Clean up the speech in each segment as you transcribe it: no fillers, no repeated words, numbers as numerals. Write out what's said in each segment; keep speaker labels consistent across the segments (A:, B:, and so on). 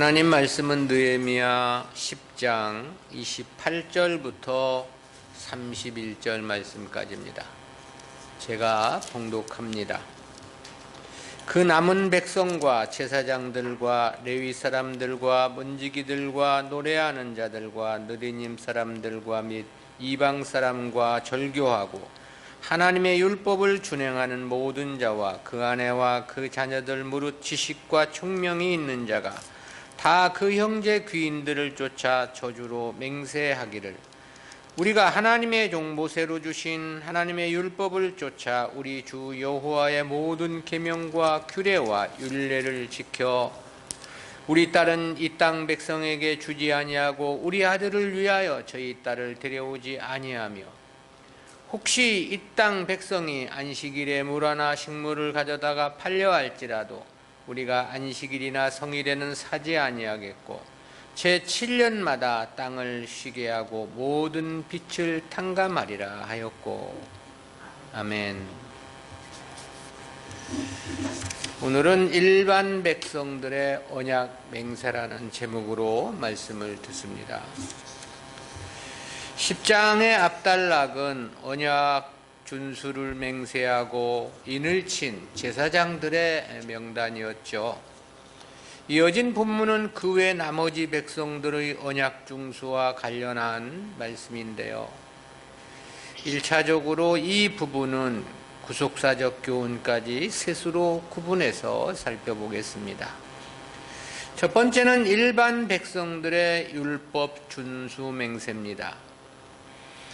A: 하나님 말씀은 느헤미야 10장 28절부터 31절 말씀까지입니다. 제가 봉독합니다. 그 남은 백성과 제사장들과 레위 사람들과 문지기들과 노래하는 자들과 느리님 사람들과 및 이방 사람과 절교하고 하나님의 율법을 준행하는 모든 자와 그 아내와 그 자녀들 무릇 지식과 총명이 있는 자가 다 그 형제 귀인들을 쫓아 저주로 맹세하기를 우리가 하나님의 종 모세로 주신 하나님의 율법을 쫓아 우리 주 여호와의 모든 계명과 규례와 율례를 지켜 우리 딸은 이 땅 백성에게 주지 아니하고 우리 아들을 위하여 저희 딸을 데려오지 아니하며 혹시 이 땅 백성이 안식일에 물 하나 식물을 가져다가 팔려 할지라도 우리가 안식일이나 성일에는 사지 아니하겠고 제7년마다 땅을 쉬게 하고 모든 빛을 탕감하리라 하였고. 아멘. 오늘은 일반 백성들의 언약 맹세라는 제목으로 말씀을 듣습니다. 10장의 앞단락은 언약 준수를 맹세하고 인을 친 제사장들의 명단이었죠. 이어진 본문은 그 외 나머지 백성들의 언약 중수와 관련한 말씀인데요. 1차적으로 이 부분은 구속사적 교훈까지 셋으로 구분해서 살펴보겠습니다. 첫 번째는 일반 백성들의 율법 준수 맹세입니다.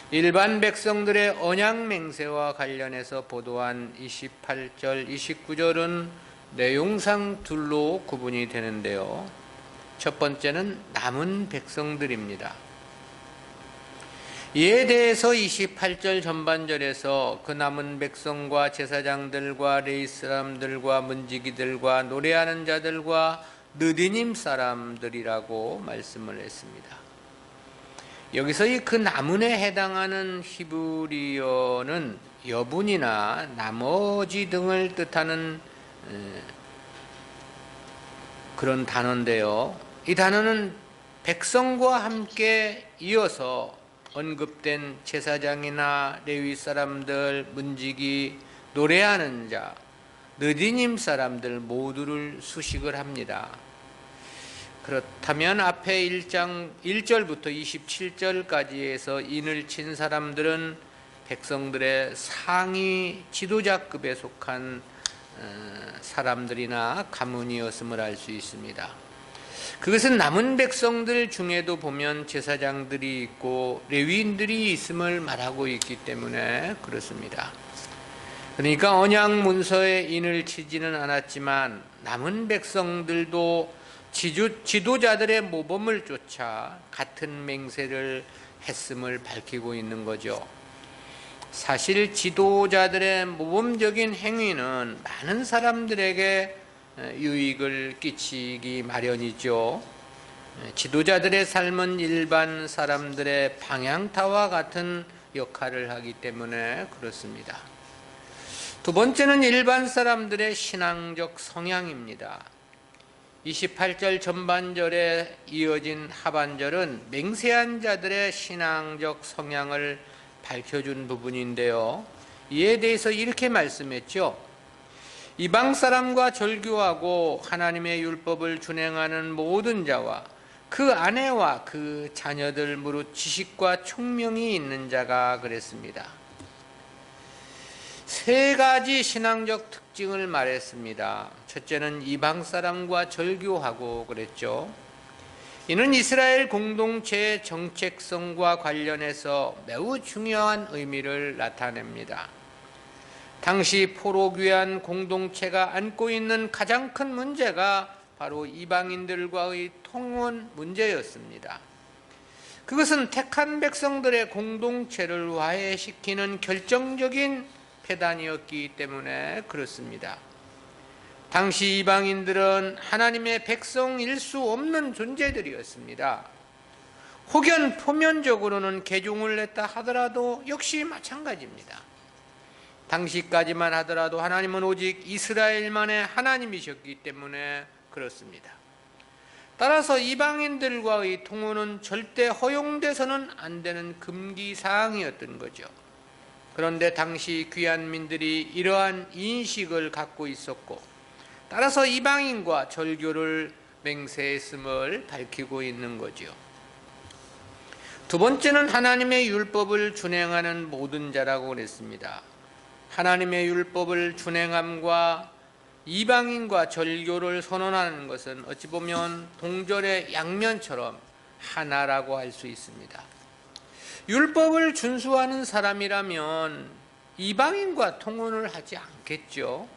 A: 일반 백성들의 언약 맹세와 관련해서 보도한 28절, 29절은 내용상 둘로 구분이 되는데요. 첫 번째는 남은 백성들입니다. 이에 대해서 28절 전반절에서 그 남은 백성과 제사장들과 레위 사람들과 문지기들과 노래하는 자들과 느디님 사람들이라고 말씀을 했습니다. 여기서 이 그 남은에 해당하는 히브리어는 여분이나 나머지 등을 뜻하는 그런 단어인데요. 이 단어는 백성과 함께 이어서 언급된 제사장이나 레위 사람들, 문지기, 노래하는 자, 느디님 사람들 모두를 수식을 합니다. 그렇다면 앞에 1장 1절부터 27절까지에서 인을 친 사람들은 백성들의 상위 지도자급에 속한 사람들이나 가문이었음을 알 수 있습니다. 그것은 남은 백성들 중에도 보면 제사장들이 있고 레위인들이 있음을 말하고 있기 때문에 그렇습니다. 그러니까 언약 문서에 인을 치지는 않았지만 남은 백성들도 지도자들의 모범을 쫓아 같은 맹세를 했음을 밝히고 있는 거죠. 사실 지도자들의 모범적인 행위는 많은 사람들에게 유익을 끼치기 마련이죠. 지도자들의 삶은 일반 사람들의 방향타와 같은 역할을 하기 때문에 그렇습니다. 두 번째는 일반 사람들의 신앙적 성향입니다. 28절 전반절에 이어진 하반절은 맹세한 자들의 신앙적 성향을 밝혀준 부분인데요. 이에 대해서 이렇게 말씀했죠. 이방 사람과 절교하고 하나님의 율법을 준행하는 모든 자와 그 아내와 그 자녀들 무릇 지식과 총명이 있는 자가 그랬습니다. 세 가지 신앙적 특징을 말했습니다. 첫째는 이방 사람과 절교하고 그랬죠. 이는 이스라엘 공동체의 정체성과 관련해서 매우 중요한 의미를 나타냅니다. 당시 포로귀한 공동체가 안고 있는 가장 큰 문제가 바로 이방인들과의 통혼 문제였습니다. 그것은 택한 백성들의 공동체를 화해시키는 결정적인 패단이었기 때문에 그렇습니다. 당시 이방인들은 하나님의 백성일 수 없는 존재들이었습니다. 혹여 표면적으로는 개종을 했다 하더라도 역시 마찬가지입니다. 당시까지만 하더라도 하나님은 오직 이스라엘만의 하나님이셨기 때문에 그렇습니다. 따라서 이방인들과의 통혼은 절대 허용돼서는 안 되는 금기 사항이었던 거죠. 그런데 당시 귀환민들이 이러한 인식을 갖고 있었고, 따라서 이방인과 절교를 맹세했음을 밝히고 있는 거죠. 두 번째는 하나님의 율법을 준행하는 모든 자라고 그랬습니다. 하나님의 율법을 준행함과 이방인과 절교를 선언하는 것은 어찌 보면 동절의 양면처럼 하나라고 할 수 있습니다. 율법을 준수하는 사람이라면 이방인과 통혼을 하지 않겠죠.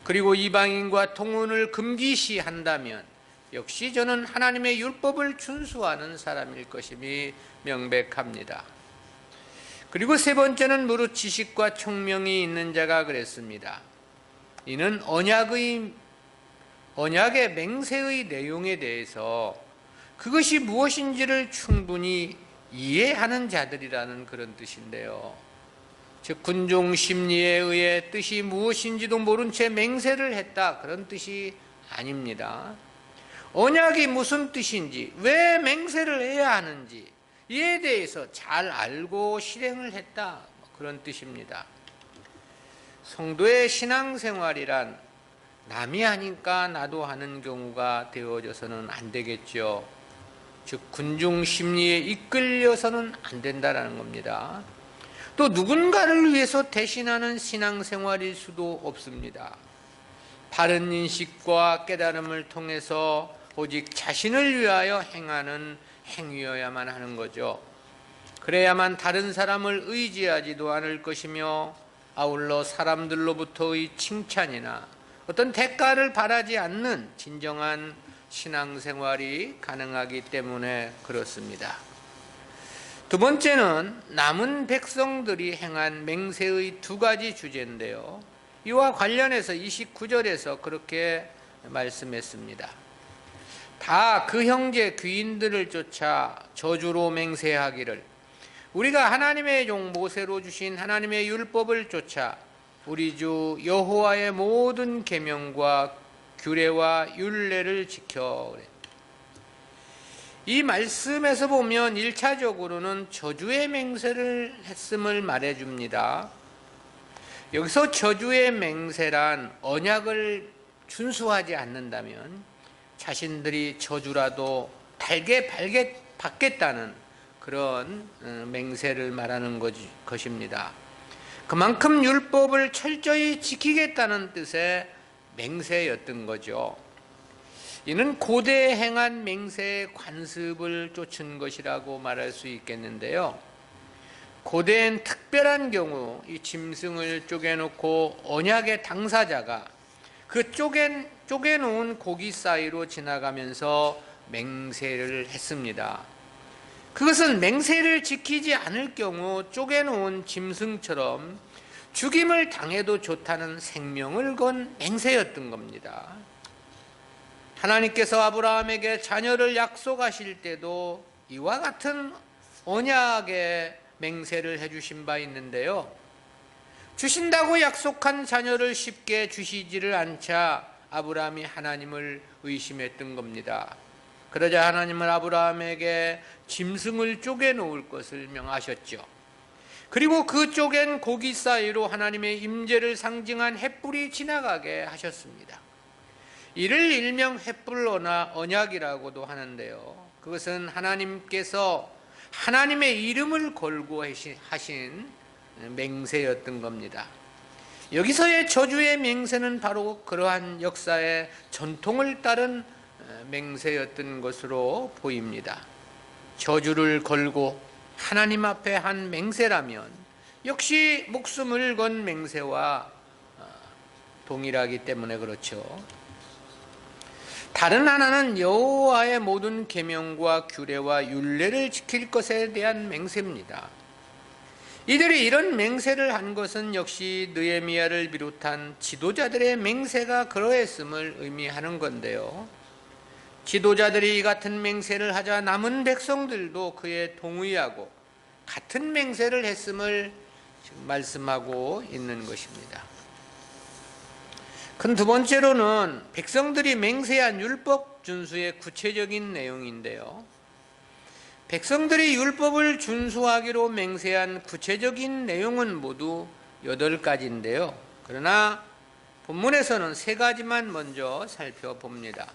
A: 그리고 이방인과 통혼을 금기시한다면 역시 저는 하나님의 율법을 준수하는 사람일 것임이 명백합니다. 그리고 세 번째는 무릇 지식과 총명이 있는 자가 그랬습니다. 이는 언약의 맹세의 내용에 대해서 그것이 무엇인지를 충분히 이해하는 자들이라는 그런 뜻인데요. 즉 군중 심리에 의해 뜻이 무엇인지도 모른 채 맹세를 했다, 그런 뜻이 아닙니다. 언약이 무슨 뜻인지, 왜 맹세를 해야 하는지 이에 대해서 잘 알고 실행을 했다, 그런 뜻입니다. 성도의 신앙생활이란 남이 하니까 나도 하는 경우가 되어져서는 안 되겠죠. 즉 군중 심리에 이끌려서는 안 된다는 겁니다. 또 누군가를 위해서 대신하는 신앙생활일 수도 없습니다. 바른 인식과 깨달음을 통해서 오직 자신을 위하여 행하는 행위여야만 하는 거죠. 그래야만 다른 사람을 의지하지도 않을 것이며 아울러 사람들로부터의 칭찬이나 어떤 대가를 바라지 않는 진정한 신앙생활이 가능하기 때문에 그렇습니다. 두 번째는 남은 백성들이 행한 맹세의 두 가지 주제인데요. 이와 관련해서 29절에서 그렇게 말씀했습니다. 다 그 형제 귀인들을 쫓아 저주로 맹세하기를 우리가 하나님의 종 모세로 주신 하나님의 율법을 쫓아 우리 주 여호와의 모든 계명과 규례와 율례를 지켜. 이 말씀에서 보면 1차적으로는 저주의 맹세를 했음을 말해줍니다. 여기서 저주의 맹세란 언약을 준수하지 않는다면 자신들이 저주라도 달게 받겠다는 그런 맹세를 말하는 것입니다. 그만큼 율법을 철저히 지키겠다는 뜻의 맹세였던 거죠. 이는 고대에 행한 맹세의 관습을 쫓은 것이라고 말할 수 있겠는데요. 고대엔 특별한 경우 이 짐승을 쪼개놓고 언약의 당사자가 그 쪼개놓은 고기 사이로 지나가면서 맹세를 했습니다. 그것은 맹세를 지키지 않을 경우 쪼개놓은 짐승처럼 죽임을 당해도 좋다는 생명을 건 맹세였던 겁니다. 하나님께서 아브라함에게 자녀를 약속하실 때도 이와 같은 언약의 맹세를 해주신 바 있는데요. 주신다고 약속한 자녀를 쉽게 주시지를 않자 아브라함이 하나님을 의심했던 겁니다. 그러자 하나님은 아브라함에게 짐승을 쪼개놓을 것을 명하셨죠. 그리고 그 쪼갠 고기 사이로 하나님의 임재를 상징한 횃불이 지나가게 하셨습니다. 이를 일명 횃불 언약이라고도 하는데요. 그것은 하나님께서 하나님의 이름을 걸고 하신 맹세였던 겁니다. 여기서의 저주의 맹세는 바로 그러한 역사의 전통을 따른 맹세였던 것으로 보입니다. 저주를 걸고 하나님 앞에 한 맹세라면 역시 목숨을 건 맹세와 동일하기 때문에 그렇죠. 다른 하나는 여호와의 모든 계명과 규례와 율례를 지킬 것에 대한 맹세입니다. 이들이 이런 맹세를 한 것은 역시 느헤미야를 비롯한 지도자들의 맹세가 그러했음을 의미하는 건데요. 지도자들이 이 같은 맹세를 하자 남은 백성들도 그에 동의하고 같은 맹세를 했음을 지금 말씀하고 있는 것입니다. 큰 두 번째로는 백성들이 맹세한 율법 준수의 구체적인 내용인데요. 백성들이 율법을 준수하기로 맹세한 구체적인 내용은 모두 8가지인데요. 그러나 본문에서는 3가지만 먼저 살펴봅니다.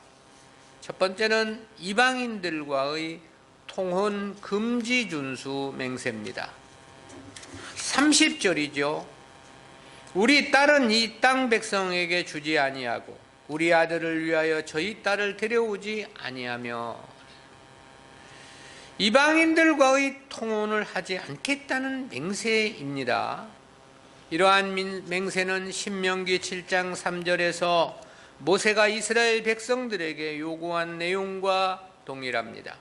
A: 첫 번째는 이방인들과의 통혼 금지 준수 맹세입니다. 30절이죠. 우리 딸은 이 땅 백성에게 주지 아니하고 우리 아들을 위하여 저희 딸을 데려오지 아니하며, 이방인들과의 통혼을 하지 않겠다는 맹세입니다. 이러한 맹세는 신명기 7장 3절에서 모세가 이스라엘 백성들에게 요구한 내용과 동일합니다.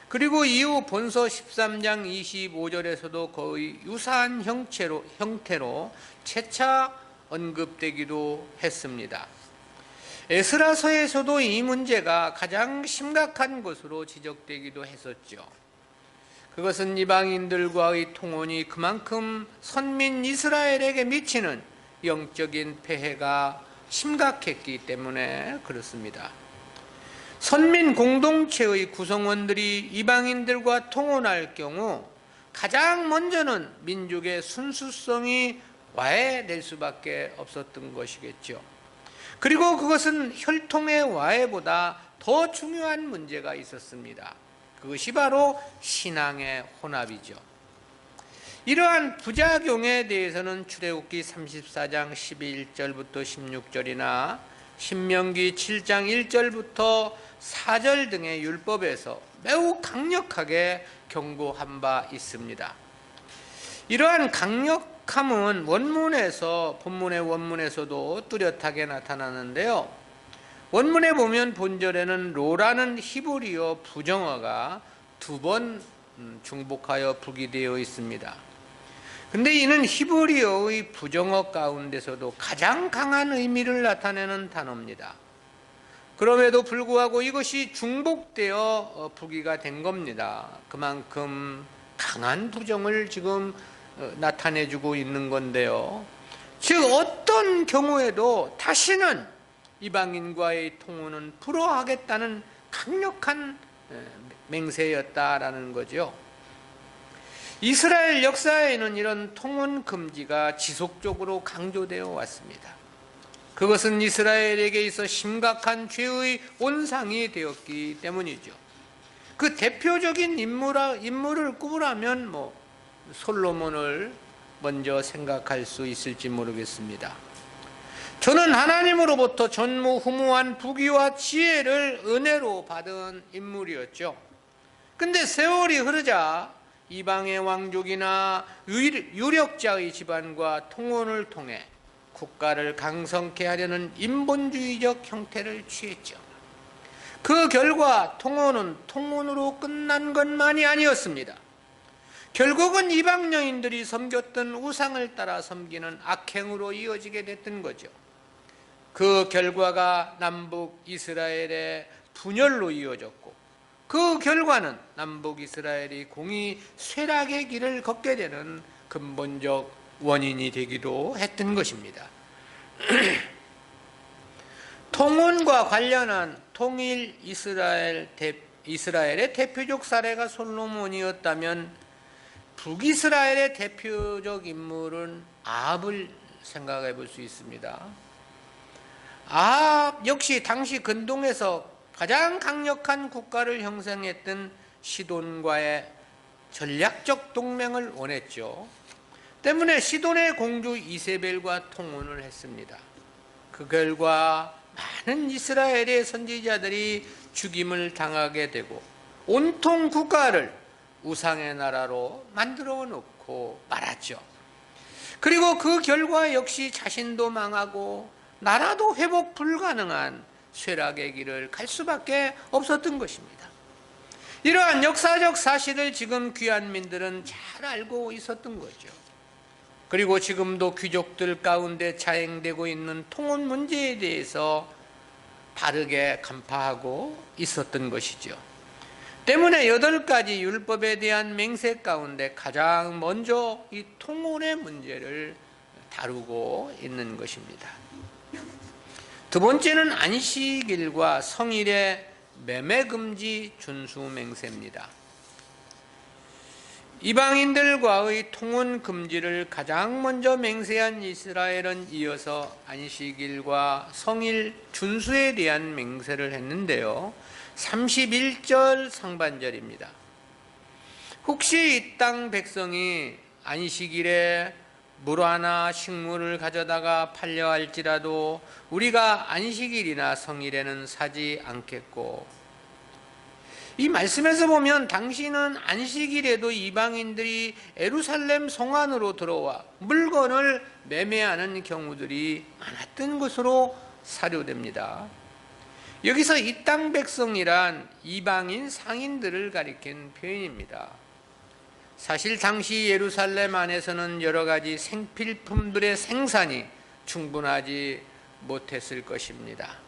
A: 그리고 이후 본서 13장 25절에서도 거의 유사한 형태로 재차 언급되기도 했습니다. 에스라서에서도 이 문제가 가장 심각한 것으로 지적되기도 했었죠. 그것은 이방인들과의 통혼이 그만큼 선민 이스라엘에게 미치는 영적인 폐해가 심각했기 때문에 그렇습니다. 선민 공동체의 구성원들이 이방인들과 통혼할 경우 가장 먼저는 민족의 순수성이 와해될 수밖에 없었던 것이겠죠. 그리고 그것은 혈통의 와해보다 더 중요한 문제가 있었습니다. 그것이 바로 신앙의 혼합이죠. 이러한 부작용에 대해서는 출애굽기 34장 11절부터 16절이나 신명기 7장 1절부터 4절 등의 율법에서 매우 강력하게 경고한 바 있습니다. 이러한 강력함은 본문의 원문에서도 뚜렷하게 나타나는데요. 원문에 보면 본절에는 로라는 히브리어 부정어가 2번 중복하여 부기되어 있습니다. 근데 이는 히브리어의 부정어 가운데서도 가장 강한 의미를 나타내는 단어입니다. 그럼에도 불구하고 이것이 중복되어 부기가 된 겁니다. 그만큼 강한 부정을 지금 나타내주고 있는 건데요. 즉 어떤 경우에도 다시는 이방인과의 통혼은 불허하겠다는 강력한 맹세였다라는 거죠. 이스라엘 역사에는 이런 통혼 금지가 지속적으로 강조되어 왔습니다. 그것은 이스라엘에게 있어 심각한 죄의 온상이 되었기 때문이죠. 그 대표적인 인물을 꼽으라면 솔로몬을 먼저 생각할 수 있을지 모르겠습니다. 저는 하나님으로부터 전무후무한 부귀와 지혜를 은혜로 받은 인물이었죠. 근데 세월이 흐르자 이방의 왕족이나 유력자의 집안과 통혼을 통해 국가를 강성케 하려는 인본주의적 형태를 취했죠. 그 결과 통혼은 통혼으로 끝난 것만이 아니었습니다. 결국은 이방 여인들이 섬겼던 우상을 따라 섬기는 악행으로 이어지게 됐던 거죠. 그 결과가 남북 이스라엘의 분열로 이어졌고, 그 결과는 남북 이스라엘이 공의 쇠락의 길을 걷게 되는 근본적 원인이 되기도 했던 것입니다. 통혼과 관련한 통일 이스라엘의 대표적 사례가 솔로몬이었다면 북이스라엘의 대표적 인물은 아합을 생각해 볼 수 있습니다. 아합 역시 당시 근동에서 가장 강력한 국가를 형성했던 시돈과의 전략적 동맹을 원했죠. 때문에 시돈의 공주 이세벨과 통혼을 했습니다. 그 결과 많은 이스라엘의 선지자들이 죽임을 당하게 되고 온통 국가를 우상의 나라로 만들어 놓고 말았죠. 그리고 그 결과 역시 자신도 망하고 나라도 회복 불가능한 쇠락의 길을 갈 수밖에 없었던 것입니다. 이러한 역사적 사실을 지금 귀한민들은 잘 알고 있었던 거죠. 그리고 지금도 귀족들 가운데 자행되고 있는 통혼 문제에 대해서 바르게 간파하고 있었던 것이죠. 때문에 8가지 율법에 대한 맹세 가운데 가장 먼저 이 통혼의 문제를 다루고 있는 것입니다. 두 번째는 안식일과 성일의 매매금지 준수 맹세입니다. 이방인들과의 통혼 금지를 가장 먼저 맹세한 이스라엘은 이어서 안식일과 성일 준수에 대한 맹세를 했는데요. 31절 상반절입니다. 혹시 이 땅 백성이 안식일에 물 하나 식물을 가져다가 팔려 할지라도 우리가 안식일이나 성일에는 사지 않겠고, 이 말씀에서 보면 당시는 안식일에도 이방인들이 예루살렘 성 안으로 들어와 물건을 매매하는 경우들이 많았던 것으로 사료됩니다. 여기서 이 땅 백성이란 이방인 상인들을 가리킨 표현입니다. 사실 당시 예루살렘 안에서는 여러 가지 생필품들의 생산이 충분하지 못했을 것입니다.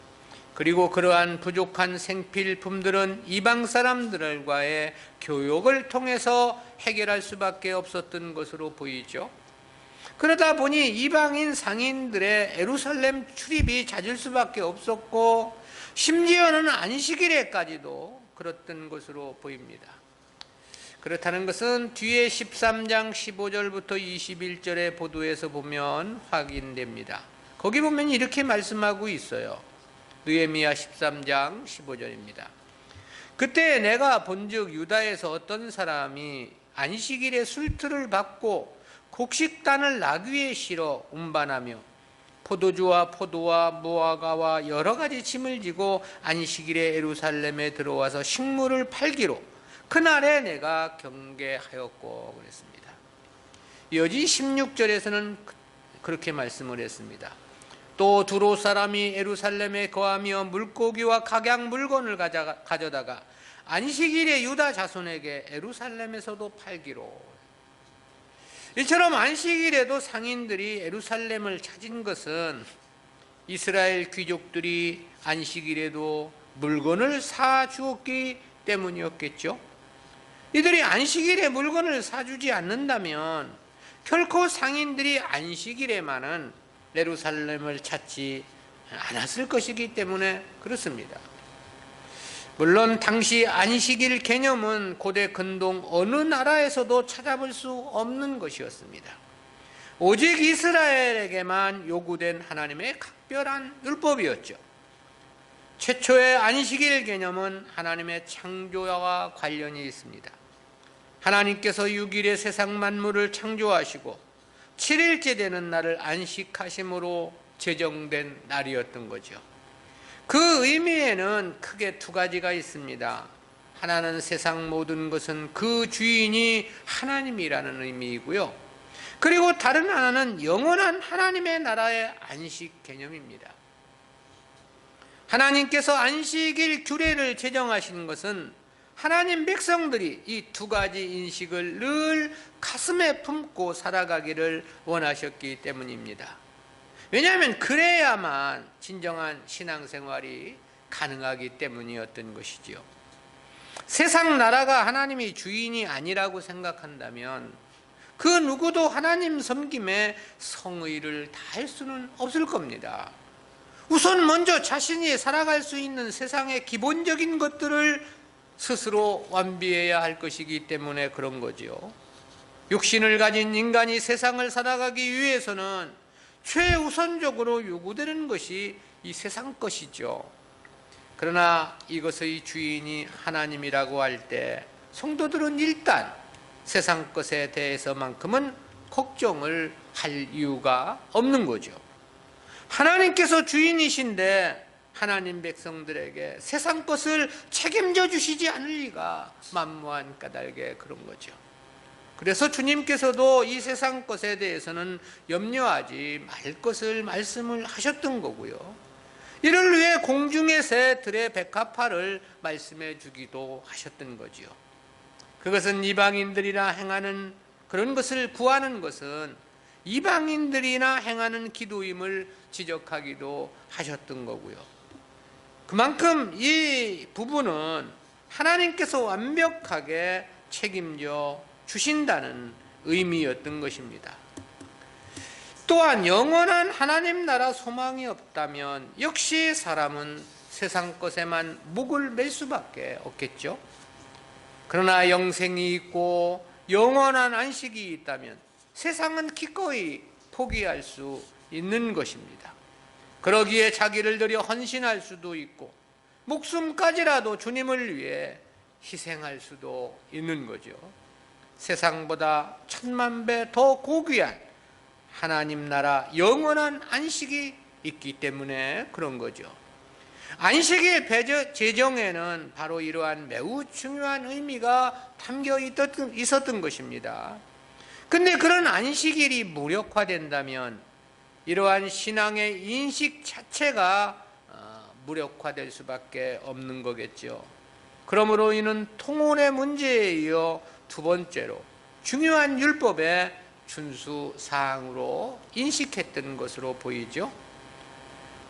A: 그리고 그러한 부족한 생필품들은 이방 사람들과의 교역을 통해서 해결할 수밖에 없었던 것으로 보이죠. 그러다 보니 이방인 상인들의 예루살렘 출입이 잦을 수밖에 없었고, 심지어는 안식일에까지도 그랬던 것으로 보입니다. 그렇다는 것은 뒤에 13장 15절부터 21절의 보도에서 보면 확인됩니다. 거기 보면 이렇게 말씀하고 있어요. 느헤미야 13장 15절입니다. 그때 내가 본즉 유다에서 어떤 사람이 안식일에 술틀을 받고 곡식단을 나귀에 실어 운반하며 포도주와 포도와 무화과와 여러 가지 짐을 지고 안식일에 예루살렘에 들어와서 식물을 팔기로 그날에 내가 경계하였고 그랬습니다. 여지 16절에서는 그렇게 말씀을 했습니다. 또 두로 사람이 예루살렘에 거하며 물고기와 각양 물건을 가져다가 안식일에 유다 자손에게 예루살렘에서도 팔기로. 이처럼 안식일에도 상인들이 예루살렘을 찾은 것은 이스라엘 귀족들이 안식일에도 물건을 사주었기 때문이었겠죠. 이들이 안식일에 물건을 사주지 않는다면 결코 상인들이 안식일에만은 예루살렘을 찾지 않았을 것이기 때문에 그렇습니다. 물론 당시 안식일 개념은 고대 근동 어느 나라에서도 찾아볼 수 없는 것이었습니다. 오직 이스라엘에게만 요구된 하나님의 각별한 율법이었죠. 최초의 안식일 개념은 하나님의 창조와 관련이 있습니다. 하나님께서 6일에 세상 만물을 창조하시고 7일째 되는 날을 안식하심으로 제정된 날이었던 거죠. 그 의미에는 크게 두 가지가 있습니다. 하나는 세상 모든 것은 그 주인이 하나님이라는 의미이고요. 그리고 다른 하나는 영원한 하나님의 나라의 안식 개념입니다. 하나님께서 안식일 규례를 제정하신 것은 하나님 백성들이 이 두 가지 인식을 늘 가슴에 품고 살아가기를 원하셨기 때문입니다. 왜냐하면 그래야만 진정한 신앙생활이 가능하기 때문이었던 것이지요. 세상 나라가 하나님이 주인이 아니라고 생각한다면 그 누구도 하나님 섬김에 성의를 다할 수는 없을 겁니다. 우선 먼저 자신이 살아갈 수 있는 세상의 기본적인 것들을 스스로 완비해야 할 것이기 때문에 그런 거지요. 육신을 가진 인간이 세상을 살아가기 위해서는 최우선적으로 요구되는 것이 이 세상 것이죠. 그러나 이것의 주인이 하나님이라고 할 때 성도들은 일단 세상 것에 대해서만큼은 걱정을 할 이유가 없는 거죠. 하나님께서 주인이신데 하나님 백성들에게 세상 것을 책임져 주시지 않을 리가 만무한 까닭에 그런 거죠. 그래서 주님께서도 이 세상 것에 대해서는 염려하지 말 것을 말씀을 하셨던 거고요. 이를 위해 공중의 새 들의 백합화를 말씀해 주기도 하셨던 거지요. 그것은 이방인들이나 행하는 그런 것을 구하는 것은 이방인들이나 행하는 기도임을 지적하기도 하셨던 거고요. 그만큼 이 부분은 하나님께서 완벽하게 책임져 주신다는 의미였던 것입니다. 또한 영원한 하나님 나라 소망이 없다면 역시 사람은 세상 것에만 목을 맬 수밖에 없겠죠. 그러나 영생이 있고 영원한 안식이 있다면 세상은 기꺼이 포기할 수 있는 것입니다. 그러기에 자기를 들여 헌신할 수도 있고 목숨까지라도 주님을 위해 희생할 수도 있는 거죠. 세상보다 천만 배 더 고귀한 하나님 나라 영원한 안식이 있기 때문에 그런 거죠. 안식의 제정에는 바로 이러한 매우 중요한 의미가 담겨 있었던 것입니다. 근데 그런 안식일이 무력화된다면 이러한 신앙의 인식 자체가 무력화될 수밖에 없는 거겠죠. 그러므로 이는 통혼의 문제에 이어 두 번째로 중요한 율법의 준수 사항으로 인식했던 것으로 보이죠.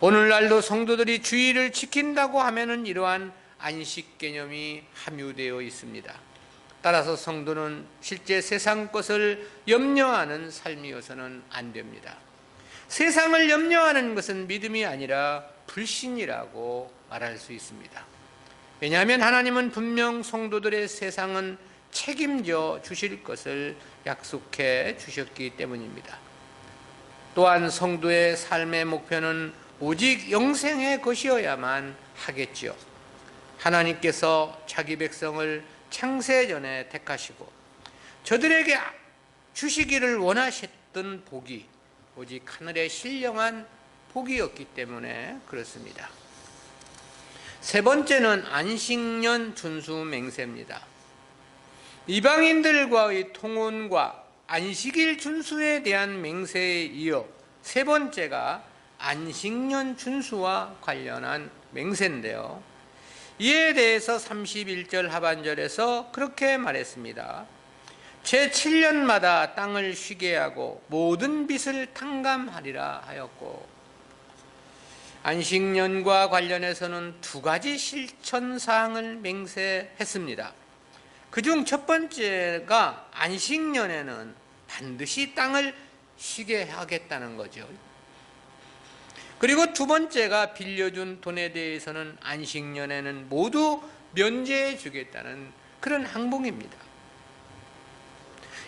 A: 오늘날도 성도들이 주의를 지킨다고 하면은 이러한 안식 개념이 함유되어 있습니다. 따라서 성도는 실제 세상 것을 염려하는 삶이어서는 안 됩니다. 세상을 염려하는 것은 믿음이 아니라 불신이라고 말할 수 있습니다. 왜냐하면 하나님은 분명 성도들의 세상은 책임져 주실 것을 약속해 주셨기 때문입니다. 또한 성도의 삶의 목표는 오직 영생의 것이어야만 하겠지요. 하나님께서 자기 백성을 창세전에 택하시고 저들에게 주시기를 원하셨던 복이 오직 하늘의 신령한 복이었기 때문에 그렇습니다. 세 번째는 안식년 준수 맹세입니다. 이방인들과의 통혼과 안식일 준수에 대한 맹세에 이어 세 번째가 안식년 준수와 관련한 맹세인데요. 이에 대해서 31절 하반절에서 그렇게 말했습니다. 제7년마다 땅을 쉬게 하고 모든 빚을 탕감하리라 하였고, 안식년과 관련해서는 두 가지 실천사항을 맹세했습니다. 그중 첫 번째가 안식년에는 반드시 땅을 쉬게 하겠다는 거죠. 그리고 두 번째가 빌려준 돈에 대해서는 안식년에는 모두 면제해 주겠다는 그런 항목입니다.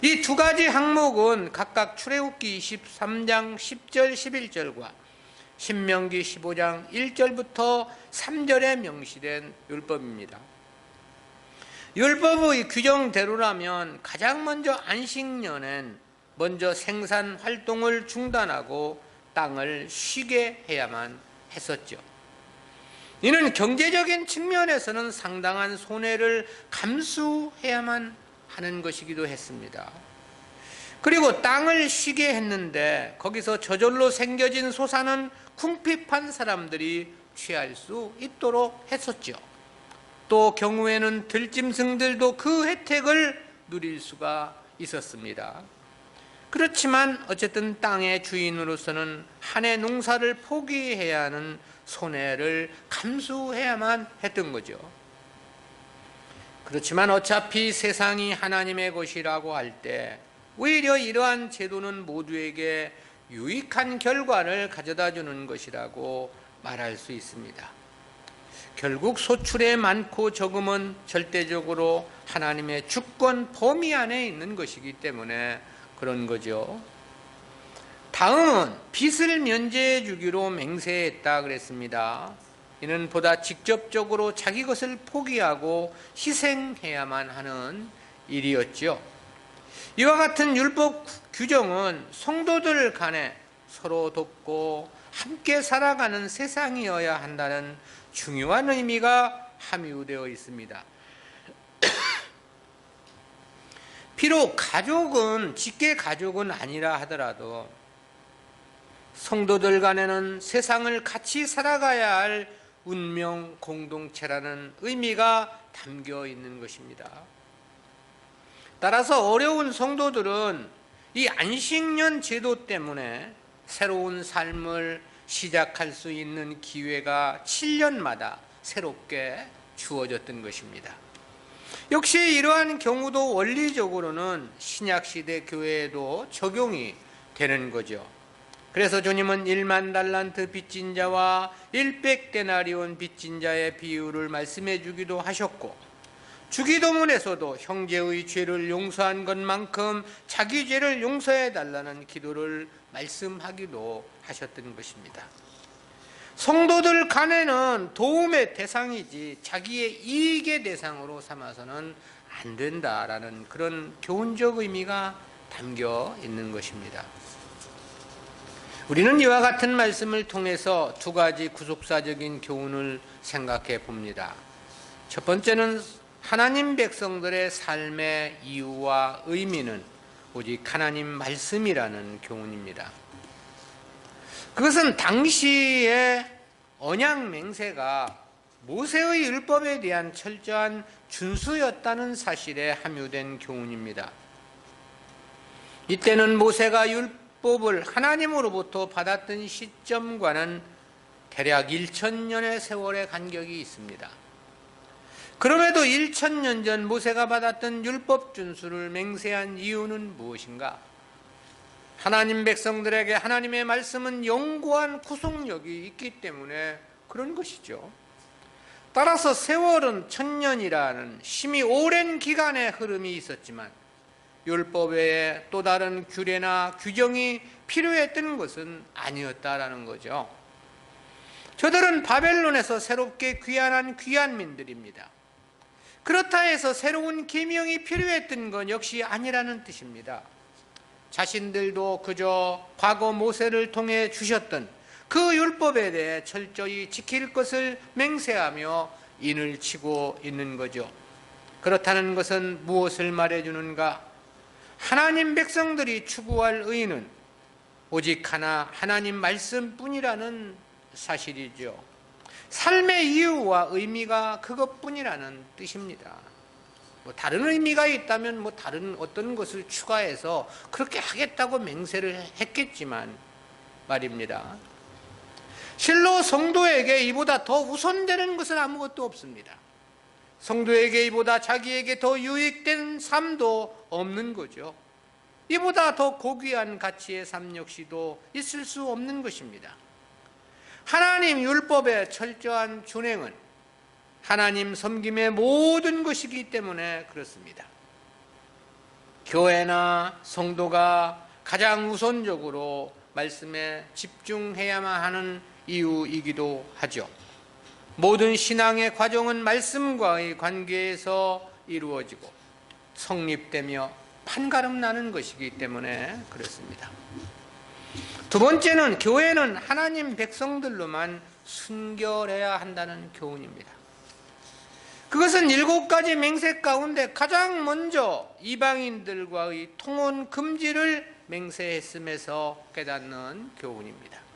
A: 이 두 가지 항목은 각각 출애굽기 23장 10절 11절과 신명기 15장 1절부터 3절에 명시된 율법입니다. 율법의 규정대로라면 가장 먼저 안식년엔 먼저 생산 활동을 중단하고 땅을 쉬게 해야만 했었죠. 이는 경제적인 측면에서는 상당한 손해를 감수해야만 하는 것이기도 했습니다. 그리고 땅을 쉬게 했는데 거기서 저절로 생겨진 소산은 궁핍한 사람들이 취할 수 있도록 했었죠. 또 경우에는 들짐승들도 그 혜택을 누릴 수가 있었습니다. 그렇지만 어쨌든 땅의 주인으로서는 한 해 농사를 포기해야 하는 손해를 감수해야만 했던 거죠. 그렇지만 어차피 세상이 하나님의 것이라고 할 때 오히려 이러한 제도는 모두에게 유익한 결과를 가져다 주는 것이라고 말할 수 있습니다. 결국 소출의 많고 적음은 절대적으로 하나님의 주권 범위 안에 있는 것이기 때문에 그런 거죠. 다음은 빚을 면제해 주기로 맹세했다 그랬습니다. 이는 보다 직접적으로 자기 것을 포기하고 희생해야만 하는 일이었죠. 이와 같은 율법 규정은 성도들 간에 서로 돕고 함께 살아가는 세상이어야 한다는 중요한 의미가 함유되어 있습니다. 비록 가족은 직계 가족은 아니라 하더라도 성도들 간에는 세상을 같이 살아가야 할 운명 공동체라는 의미가 담겨 있는 것입니다. 따라서 어려운 성도들은 이 안식년 제도 때문에 새로운 삶을 시작할 수 있는 기회가 7년마다 새롭게 주어졌던 것입니다. 역시 이러한 경우도 원리적으로는 신약시대 교회에도 적용이 되는 거죠. 그래서 주님은 1만 달란트 빚진 자와 100데나리온 빚진 자의 비유를 말씀해 주기도 하셨고, 주기도문에서도 형제의 죄를 용서한 것만큼 자기 죄를 용서해 달라는 기도를 말씀하기도 하셨던 것입니다. 성도들 간에는 도움의 대상이지 자기의 이익의 대상으로 삼아서는 안 된다라는 그런 교훈적 의미가 담겨 있는 것입니다. 우리는 이와 같은 말씀을 통해서 두 가지 구속사적인 교훈을 생각해 봅니다. 첫 번째는 하나님 백성들의 삶의 이유와 의미는 오직 하나님 말씀이라는 교훈입니다. 그것은 당시의 언약 맹세가 모세의 율법에 대한 철저한 준수였다는 사실에 함유된 교훈입니다. 이때는 모세가 율법을 하나님으로부터 받았던 시점과는 대략 1000년의 세월의 간격이 있습니다. 그럼에도 1000년 전 모세가 받았던 율법 준수를 맹세한 이유는 무엇인가? 하나님 백성들에게 하나님의 말씀은 영구한 구속력이 있기 때문에 그런 것이죠. 따라서 세월은 1000년이라는 심히 오랜 기간의 흐름이 있었지만 율법 외에 또 다른 규례나 규정이 필요했던 것은 아니었다라는 거죠. 저들은 바벨론에서 새롭게 귀환한 귀환민들입니다. 그렇다 해서 새로운 계명이 필요했던 건 역시 아니라는 뜻입니다. 자신들도 그저 과거 모세를 통해 주셨던 그 율법에 대해 철저히 지킬 것을 맹세하며 인을 치고 있는 거죠. 그렇다는 것은 무엇을 말해주는가? 하나님 백성들이 추구할 의는 오직 하나 하나님 말씀뿐이라는 사실이죠. 삶의 이유와 의미가 그것뿐이라는 뜻입니다. 다른 의미가 있다면 다른 어떤 것을 추가해서 그렇게 하겠다고 맹세를 했겠지만 말입니다. 실로 성도에게 이보다 더 우선되는 것은 아무것도 없습니다. 성도에게 이보다 자기에게 더 유익된 삶도 없는 거죠. 이보다 더 고귀한 가치의 삶 역시도 있을 수 없는 것입니다. 하나님 율법의 철저한 준행은 하나님 섬김의 모든 것이기 때문에 그렇습니다. 교회나 성도가 가장 우선적으로 말씀에 집중해야만 하는 이유이기도 하죠. 모든 신앙의 과정은 말씀과의 관계에서 이루어지고 성립되며 판가름 나는 것이기 때문에 그렇습니다. 두 번째는 교회는 하나님 백성들로만 순결해야 한다는 교훈입니다. 그것은 7가지 맹세 가운데 가장 먼저 이방인들과의 통혼 금지를 맹세했음에서 깨닫는 교훈입니다.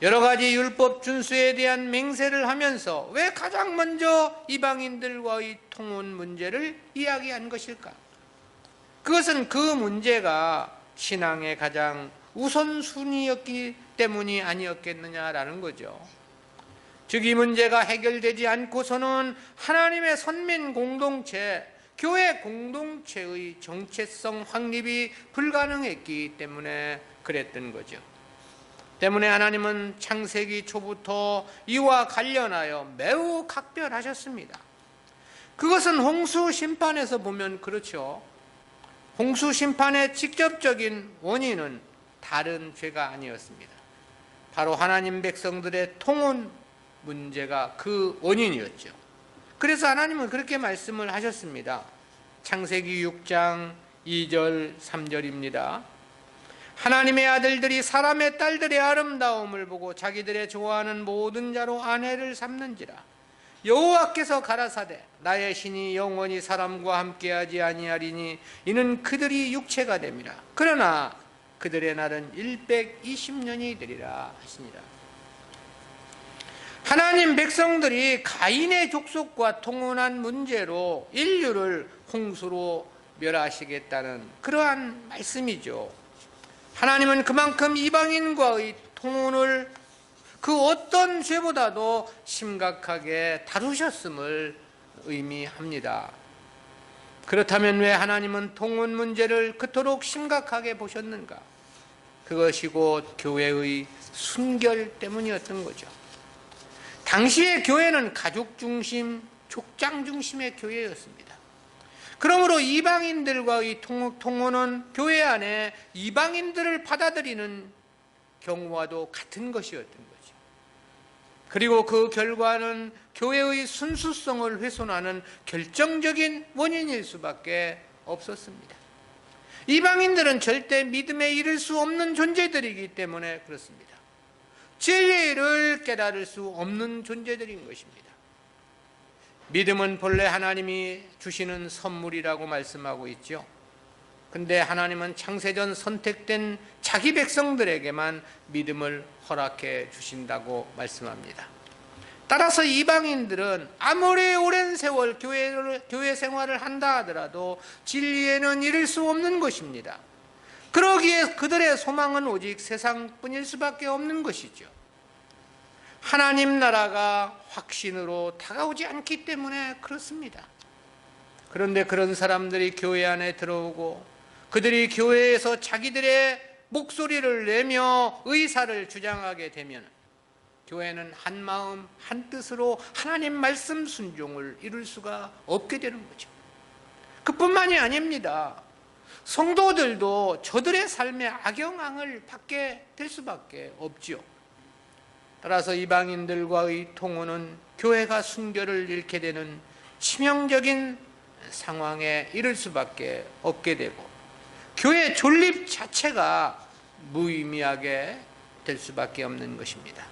A: 여러 가지 율법 준수에 대한 맹세를 하면서 왜 가장 먼저 이방인들과의 통혼 문제를 이야기한 것일까? 그것은 그 문제가 신앙의 가장 우선순위였기 때문이 아니었겠느냐라는 거죠. 즉 이 문제가 해결되지 않고서는 하나님의 선민 공동체, 교회 공동체의 정체성 확립이 불가능했기 때문에 그랬던 거죠. 때문에 하나님은 창세기 초부터 이와 관련하여 매우 각별하셨습니다. 그것은 홍수 심판에서 보면 그렇죠. 홍수 심판의 직접적인 원인은 다른 죄가 아니었습니다. 바로 하나님 백성들의 통혼 문제가 그 원인이었죠. 그래서 하나님은 그렇게 말씀을 하셨습니다. 창세기 6장 2절 3절입니다. 하나님의 아들들이 사람의 딸들의 아름다움을 보고 자기들의 좋아하는 모든 자로 아내를 삼는지라. 여호와께서 가라사대 나의 신이 영원히 사람과 함께하지 아니하리니 이는 그들이 육체가 됨이라. 그러나 그들의 날은 120년이 되리라 하시니라. 하나님 백성들이 가인의 족속과 통혼한 문제로 인류를 홍수로 멸하시겠다는 그러한 말씀이죠. 하나님은 그만큼 이방인과의 통혼을 그 어떤 죄보다도 심각하게 다루셨음을 의미합니다. 그렇다면 왜 하나님은 통혼 문제를 그토록 심각하게 보셨는가? 그것이 곧 교회의 순결 때문이었던 거죠. 당시의 교회는 가족 중심, 족장 중심의 교회였습니다. 그러므로 이방인들과의 통혼은 교회 안에 이방인들을 받아들이는 경우와도 같은 것이었던 거죠. 그리고 그 결과는 교회의 순수성을 훼손하는 결정적인 원인일 수밖에 없었습니다. 이방인들은 절대 믿음에 이를 수 없는 존재들이기 때문에 그렇습니다. 진리를 깨달을 수 없는 존재들인 것입니다. 믿음은 본래 하나님이 주시는 선물이라고 말씀하고 있죠. 근데 하나님은 창세전 선택된 자기 백성들에게만 믿음을 허락해 주신다고 말씀합니다. 따라서 이방인들은 아무리 오랜 세월 교회 생활을 한다 하더라도 진리에는 이를 수 없는 것입니다. 그러기에 그들의 소망은 오직 세상뿐일 수밖에 없는 것이죠. 하나님 나라가 확신으로 다가오지 않기 때문에 그렇습니다. 그런데 그런 사람들이 교회 안에 들어오고 그들이 교회에서 자기들의 목소리를 내며 의사를 주장하게 되면 교회는 한 마음 한 뜻으로 하나님 말씀 순종을 이룰 수가 없게 되는 거죠. 그뿐만이 아닙니다. 성도들도 저들의 삶의 악영향을 받게 될 수밖에 없지요. 따라서 이방인들과의 통혼은 교회가 순결을 잃게 되는 치명적인 상황에 이를 수밖에 없게 되고 교회 존립 자체가 무의미하게 될 수밖에 없는 것입니다.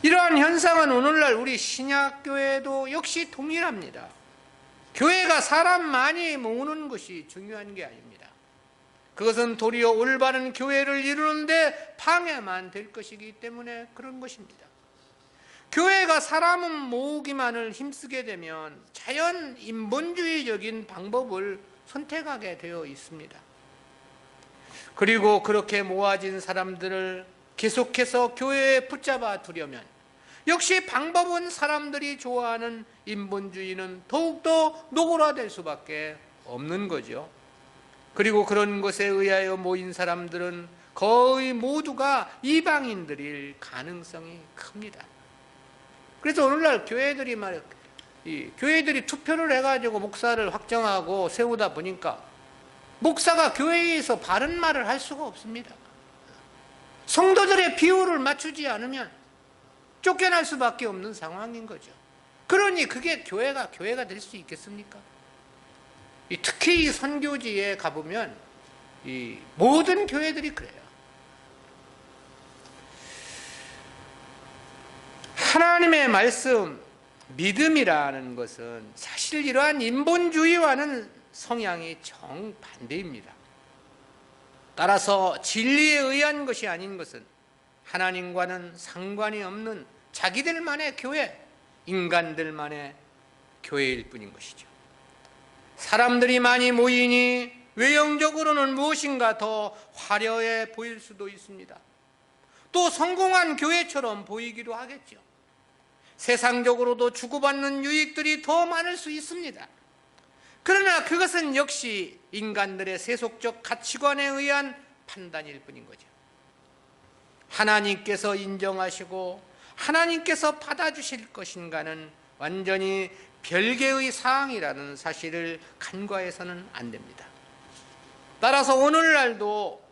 A: 이러한 현상은 오늘날 우리 신약교회도 역시 동일합니다. 교회가 사람 많이 모으는 것이 중요한 게 아닙니다. 그것은 도리어 올바른 교회를 이루는데 방해만 될 것이기 때문에 그런 것입니다. 교회가 사람은 모으기만을 힘쓰게 되면 자연 인본주의적인 방법을 선택하게 되어 있습니다. 그리고 그렇게 모아진 사람들을 계속해서 교회에 붙잡아 두려면 역시 방법은 사람들이 좋아하는 인본주의는 더욱더 노골화될 수밖에 없는 거죠. 그리고 그런 것에 의하여 모인 사람들은 거의 모두가 이방인들일 가능성이 큽니다. 그래서 오늘날 교회들이 교회들이 투표를 해가지고 목사를 확정하고 세우다 보니까 목사가 교회에서 바른 말을 할 수가 없습니다. 성도들의 비율을 맞추지 않으면 쫓겨날 수밖에 없는 상황인 거죠. 그러니 그게 교회가 될 수 있겠습니까? 특히 이 선교지에 가보면 이 모든 교회들이 그래요. 하나님의 말씀, 믿음이라는 것은 사실 이러한 인본주의와는 성향이 정반대입니다. 따라서 진리에 의한 것이 아닌 것은 하나님과는 상관이 없는 자기들만의 교회, 인간들만의 교회일 뿐인 것이죠. 사람들이 많이 모이니 외형적으로는 무엇인가 더 화려해 보일 수도 있습니다. 또 성공한 교회처럼 보이기도 하겠죠. 세상적으로도 주고받는 유익들이 더 많을 수 있습니다. 그러나 그것은 역시 인간들의 세속적 가치관에 의한 판단일 뿐인 거죠. 하나님께서 인정하시고 하나님께서 받아주실 것인가는 완전히 별개의 사항이라는 사실을 간과해서는 안 됩니다. 따라서 오늘날도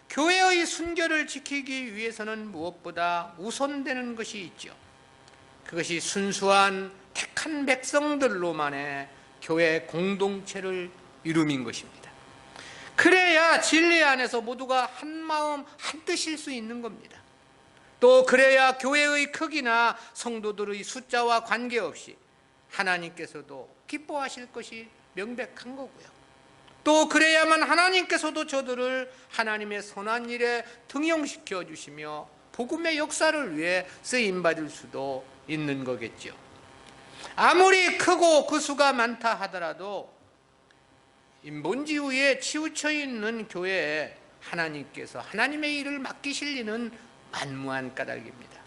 A: 교회의 순결을 지키기 위해서는 무엇보다 우선되는 것이 있죠. 그것이 순수한 택한 백성들로만의 교회 공동체를 이룸인 것입니다. 그래야 진리 안에서 모두가 한 마음 한 뜻일 수 있는 겁니다. 또 그래야 교회의 크기나 성도들의 숫자와 관계없이 하나님께서도 기뻐하실 것이 명백한 거고요. 또 그래야만 하나님께서도 저들을 하나님의 선한 일에 등용시켜 주시며 복음의 역사를 위해 쓰임받을 수도 있는 거겠죠. 아무리 크고 그 수가 많다 하더라도 인본주의에 치우쳐 있는 교회에 하나님께서 하나님의 일을 맡기실 리는 만무한 까닭입니다.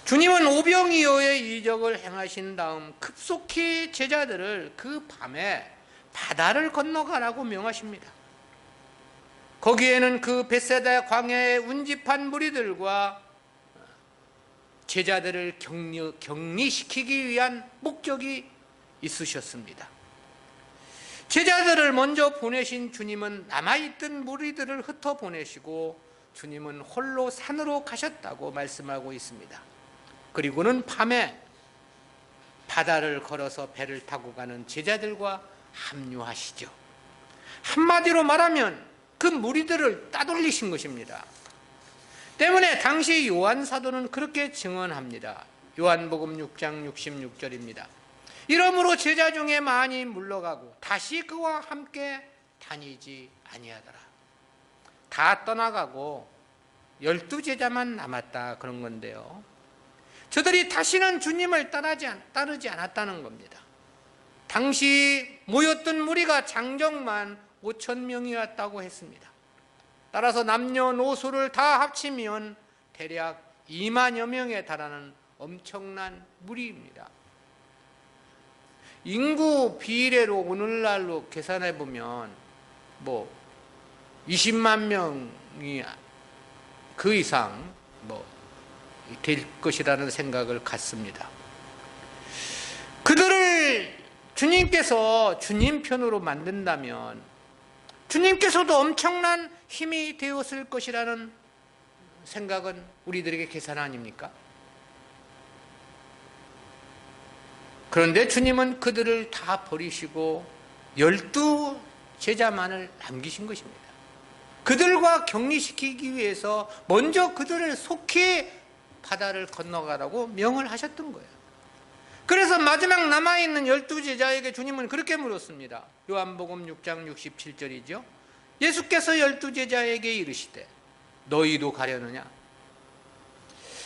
A: 주님은 오병이어의 이적을 행하신 다음 급속히 제자들을 그 밤에 바다를 건너가라고 명하십니다. 거기에는 그 벳세다 광야에 운집한 무리들과 제자들을 격리시키기 위한 목적이 있으셨습니다. 제자들을 먼저 보내신 주님은 남아있던 무리들을 흩어보내시고 주님은 홀로 산으로 가셨다고 말씀하고 있습니다. 그리고는 밤에 바다를 걸어서 배를 타고 가는 제자들과 합류하시죠. 한마디로 말하면 그 무리들을 따돌리신 것입니다. 때문에 당시 요한 사도는 그렇게 증언합니다. 요한복음 6장 66절입니다. 이러므로 제자 중에 많이 물러가고 다시 그와 함께 다니지 아니하더라. 다 떠나가고 12제자만 남았다, 그런 건데요. 저들이 다시는 주님을 따르지 않았다는 겁니다. 당시 모였던 무리가 장정만 5,000명이었다고 했습니다. 따라서 남녀노소를 다 합치면 대략 2만여 명에 달하는 엄청난 무리입니다. 인구 비례로 오늘날로 계산해 보면 20만 명이 그 이상 될 것이라는 생각을 갖습니다. 그들을 주님께서 주님 편으로 만든다면 주님께서도 엄청난 힘이 되었을 것이라는 생각은 우리들에게 계산 아닙니까? 그런데 주님은 그들을 다 버리시고 12제자만을 남기신 것입니다. 그들과 격리시키기 위해서 먼저 그들을 속히 바다를 건너가라고 명을 하셨던 거예요. 그래서 마지막 남아있는 12제자에게 주님은 그렇게 물었습니다. 요한복음 6장 67절이죠. 예수께서 12제자에게 이르시되 너희도 가려느냐?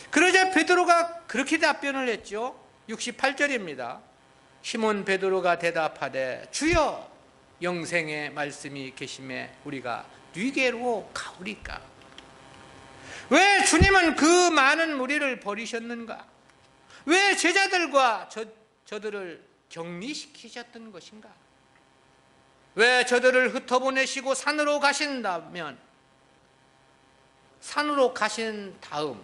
A: 그러자 베드로가 그렇게 답변을 했죠. 68절입니다. 시몬 베드로가 대답하되 주여 영생의 말씀이 계심에 우리가 네게로 가오리까? 왜 주님은 그 많은 무리를 버리셨는가? 왜 제자들과 저들을 격리시키셨던 것인가? 왜 저들을 흩어보내시고 산으로 가신다면 산으로 가신 다음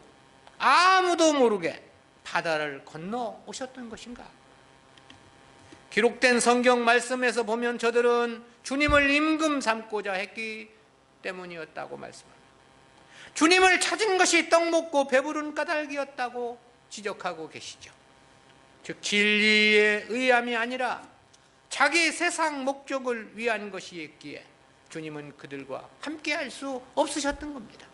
A: 아무도 모르게 바다를 건너 오셨던 것인가? 기록된 성경 말씀에서 보면 저들은 주님을 임금 삼고자 했기 때문이었다고 말씀합니다. 주님을 찾은 것이 떡 먹고 배부른 까닭이었다고 지적하고 계시죠. 즉 진리에 의함이 아니라 자기 세상 목적을 위한 것이었기에 주님은 그들과 함께할 수 없으셨던 겁니다.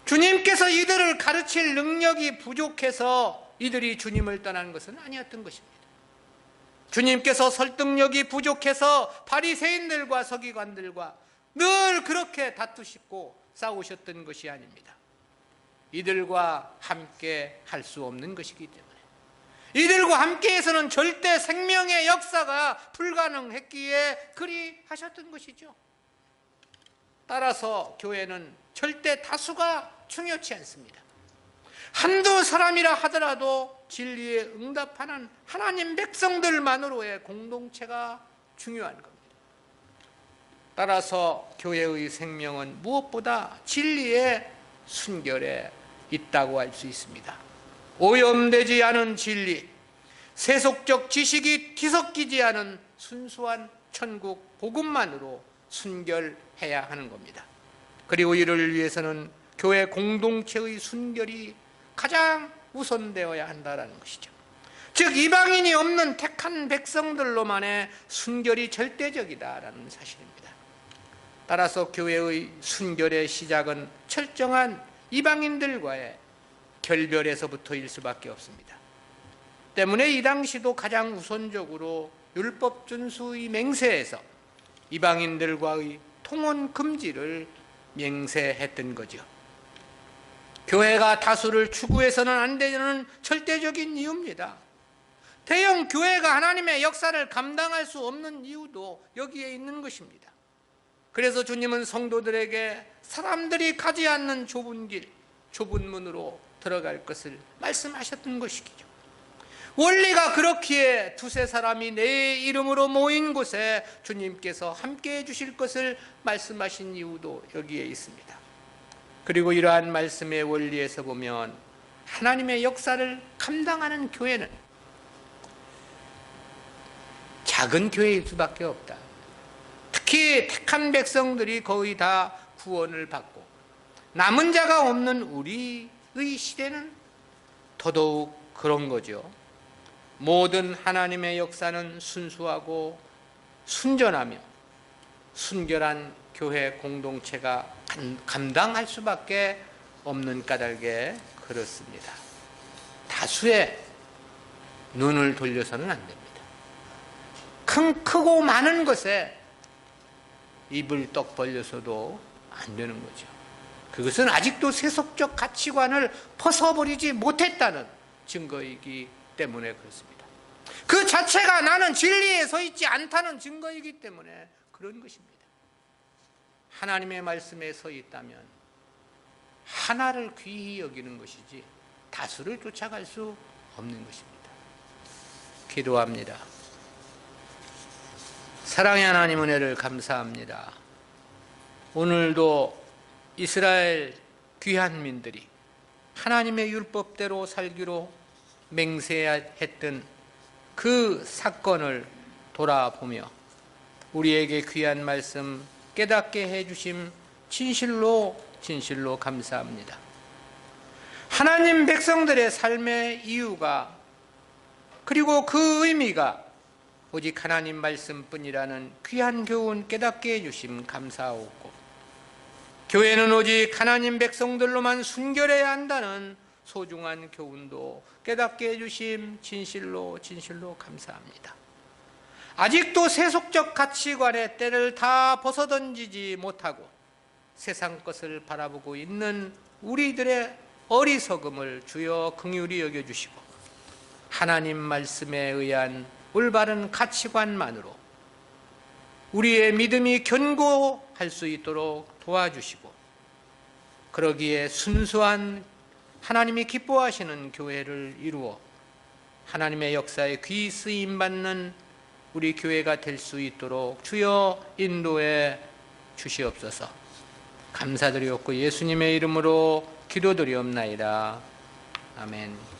A: 주님께서 이들을 가르칠 능력이 부족해서 이들이 주님을 떠난 것은 아니었던 것입니다. 주님께서 설득력이 부족해서 바리새인들과 서기관들과 늘 그렇게 다투시고 싸우셨던 것이 아닙니다. 이들과 함께 할 수 없는 것이기 때문에 이들과 함께해서는 절대 생명의 역사가 불가능했기에 그리 하셨던 것이죠. 따라서 교회는 절대 다수가 중요치 않습니다. 한두 사람이라 하더라도 진리에 응답하는 하나님 백성들만으로의 공동체가 중요한 겁니다. 따라서 교회의 생명은 무엇보다 진리의 순결에 있다고 할 수 있습니다. 오염되지 않은 진리, 세속적 지식이 뒤섞이지 않은 순수한 천국 복음만으로 순결해야 하는 겁니다. 그리고 이를 위해서는 교회 공동체의 순결이 가장 우선되어야 한다는 것이죠. 즉 이방인이 없는 택한 백성들로만의 순결이 절대적이다라는 사실입니다. 따라서 교회의 순결의 시작은 철저한 이방인들과의 결별에서부터일 수밖에 없습니다. 때문에 이 당시도 가장 우선적으로 율법 준수의 맹세에서 이방인들과의 통혼 금지를 맹세했던 거죠. 교회가 다수를 추구해서는 안 되는 절대적인 이유입니다. 대형 교회가 하나님의 역사를 감당할 수 없는 이유도 여기에 있는 것입니다. 그래서 주님은 성도들에게 사람들이 가지 않는 좁은 길, 좁은 문으로 들어갈 것을 말씀하셨던 것이죠. 원리가 그렇기에 두세 사람이 내 이름으로 모인 곳에 주님께서 함께해 주실 것을 말씀하신 이유도 여기에 있습니다. 그리고 이러한 말씀의 원리에서 보면 하나님의 역사를 감당하는 교회는 작은 교회일 수밖에 없다. 특히 택한 백성들이 거의 다 구원을 받고 남은 자가 없는 우리의 시대는 더더욱 그런 거죠. 모든 하나님의 역사는 순수하고 순전하며 순결한 교회 공동체가 감당할 수밖에 없는 까닭에 그렇습니다. 다수의 눈을 돌려서는 안 됩니다. 크고 많은 것에 입을 떡 벌려서도 안 되는 거죠. 그것은 아직도 세속적 가치관을 벗어버리지 못했다는 증거이기 때문에 그렇습니다. 그 자체가 나는 진리에 서 있지 않다는 증거이기 때문에 그런 것입니다. 하나님의 말씀에 서 있다면 하나를 귀히 여기는 것이지 다수를 쫓아갈 수 없는 것입니다. 기도합니다. 사랑의 하나님 은혜를 감사합니다. 오늘도 이스라엘 귀한 민들이 하나님의 율법대로 살기로 맹세했던 그 사건을 돌아보며 우리에게 귀한 말씀 깨닫게 해주심 진실로 감사합니다. 하나님 백성들의 삶의 이유가 그리고 그 의미가 오직 하나님 말씀뿐이라는 귀한 교훈 깨닫게 해주심 감사하옵고, 교회는 오직 하나님 백성들로만 순결해야 한다는 소중한 교훈도 깨닫게 해주심 진실로 감사합니다. 아직도 세속적 가치관의 때를 다 벗어던지지 못하고 세상 것을 바라보고 있는 우리들의 어리석음을 주여 긍휼히 여겨주시고 하나님 말씀에 의한 올바른 가치관만으로 우리의 믿음이 견고할 수 있도록 도와주시고, 그러기에 순수한 하나님이 기뻐하시는 교회를 이루어 하나님의 역사에 귀 쓰임 받는 우리 교회가 될 수 있도록 주여 인도해 주시옵소서. 감사드리옵고 예수님의 이름으로 기도드리옵나이다. 아멘.